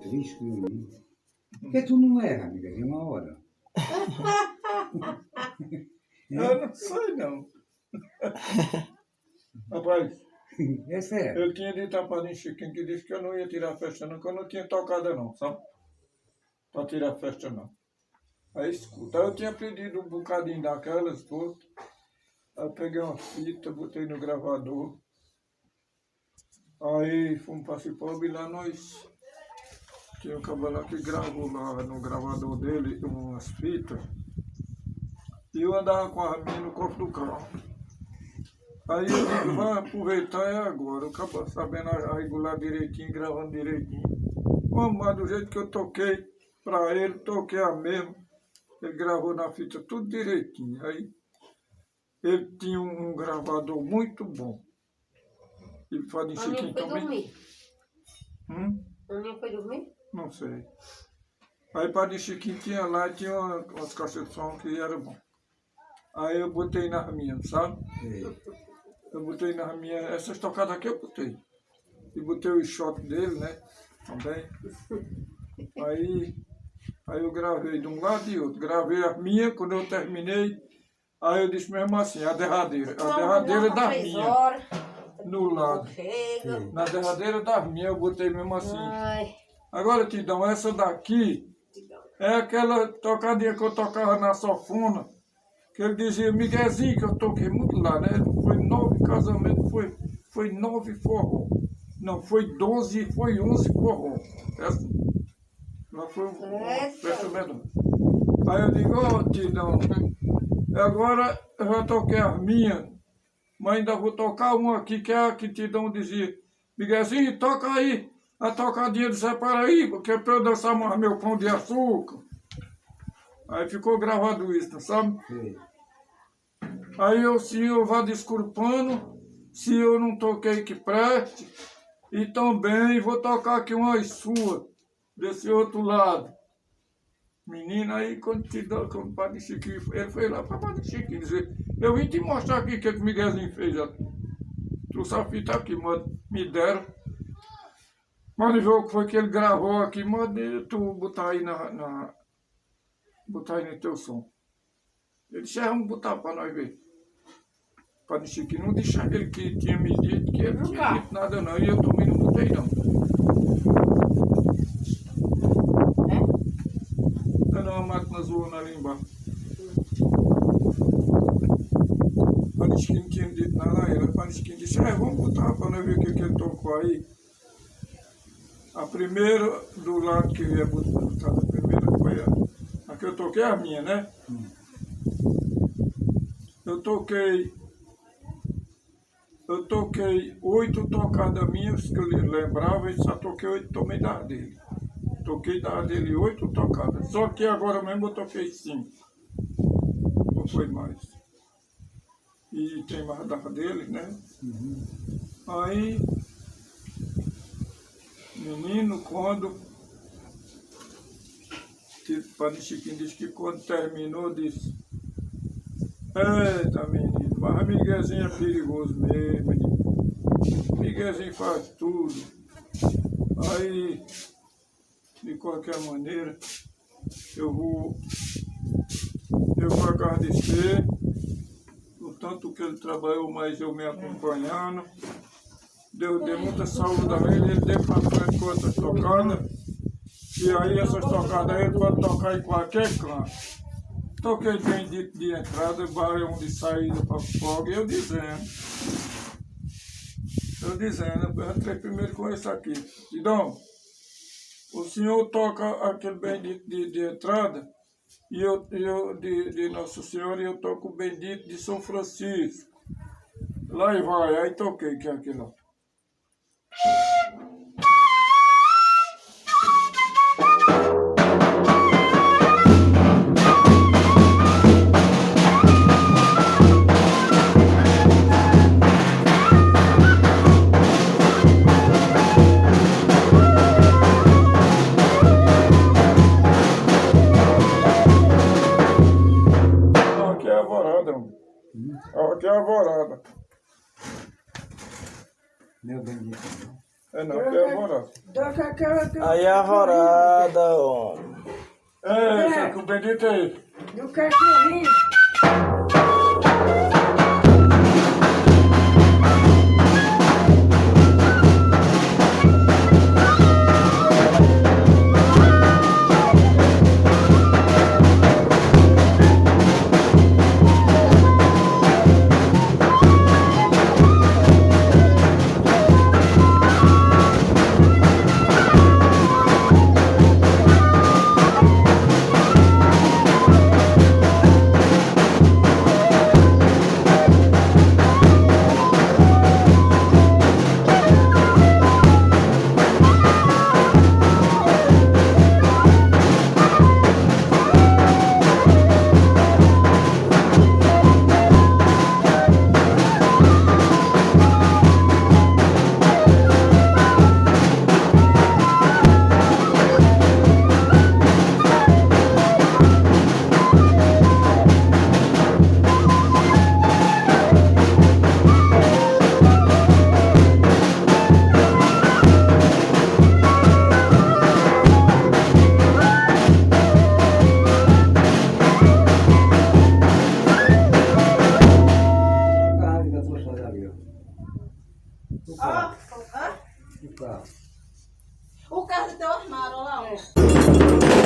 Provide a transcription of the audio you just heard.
triste comigo. Porque tu não erra, amiga, de uma hora. Eu não sei, não. Rapaz, É sério. eu tinha dito a Padrinho Chiquinho que disse que eu não ia tirar a festa, não, que eu não tinha tocada, não, sabe? Pra tirar a festa, não. Aí escuta, eu tinha pedido um bocadinho daquelas, pô. Aí eu peguei uma fita, botei no gravador. Aí fomos para Cipobe e lá nós tinha um cabelo lá que gravou lá no gravador dele umas fitas. E eu andava com a minha no cofre do carro. Aí eu digo, vai aproveitar é agora. Eu acabo sabendo regular direitinho, gravando direitinho. Mas do jeito que eu toquei pra ele, toquei a mesma. Ele gravou na fita tudo direitinho. Aí ele tinha um gravador muito bom. E Padrinho Chiquinho também. Dormir. O Aninha foi dormir? Não sei. Aí Padrinho Chiquinho tinha lá, tinha umas caixas de som que era bom. Aí eu botei nas minhas, sabe? Eu botei nas minhas, essas tocadas aqui eu botei. E botei o shot dele, né? Também. Aí eu gravei de um lado e outro. Gravei a minha, quando eu terminei, aí eu disse mesmo assim, a derradeira da minha. No lado. Na derradeira da minha eu botei mesmo assim. Agora, Tidão, essa daqui é aquela tocadinha que eu tocava na sanfona, que ele dizia, Miguelzinho, que eu toquei muito lá, né? Foi 9 casamentos, foi 9 forró. Não, foi 12 e foi 11 forró. Essa, lá foi uma festa mesmo. Aí eu digo, ô Tidão, agora eu já toquei as minhas, mas ainda vou tocar uma aqui, que é a que Tidão dizia, Miguelzinho, toca aí a tocadinha do Zé Paraíba, que é pra eu dançar mais meu pão de açúcar. Aí ficou gravado isso, sabe? Sim. Aí o senhor vá desculpando se eu não toquei que preste. E também vou tocar aqui umas suas, desse outro lado. Menina, aí quando o Padre Chiquinho, ele foi lá para o Padre Chiquinho dizer, eu vim te mostrar aqui o que o Miguelzinho fez. Trouxe a fita aqui, me deram. Mas ver o que foi que ele gravou aqui, manda tu botar aí botar aí no teu som. Ele disse, vamos botar para nós ver. Padre Chiquinho não disse aquele que tinha me dito que ele não tinha dito nada não, e eu também não botei não. Era uma máquina zoando ali embaixo. Padre Chiquinho não tinha me dito nada a ele. Padre Chiquinho disse, vamos botar para nós ver o que ele tocou aí. A primeira do lado que ia botar, a primeira foi a que eu toquei, a minha, né? Eu toquei 8 tocadas minhas, que eu lembrava, e só toquei 8 também das dele. Toquei das dele 8 tocadas. Só que agora mesmo eu toquei 5. Não foi mais. E tem mais das dele, né? Aí, menino, quando o Padre Chiquinho disse que quando terminou, disse, eita menino, mas Miguelzinho é perigoso mesmo, menino. Miguelzinho faz tudo. Aí, de qualquer maneira, eu vou agradecer o tanto que ele trabalhou, mas eu me acompanhando. Deus dê muita saúde a ele deu para frente com essas tocadas. E aí essas tocadas ele pode tocar em qualquer canto. Toquei bem de entrada, barulho de saída para fogo, e eu dizendo, eu entrei primeiro com esse aqui. Tidão, o senhor toca aquele bendito de entrada, e eu de Nossa Senhora, e eu toco o bendito de São Francisco. Lá e vai, aí toquei, que é aquele lá. Aqui é a varada, mano. Aqui é a varada. Meu bendito. não, que é agora. Aí a varada, ó. É, essa que o Benedito aí. Do cachorrinho. O carro do teu armário, olha lá, ó.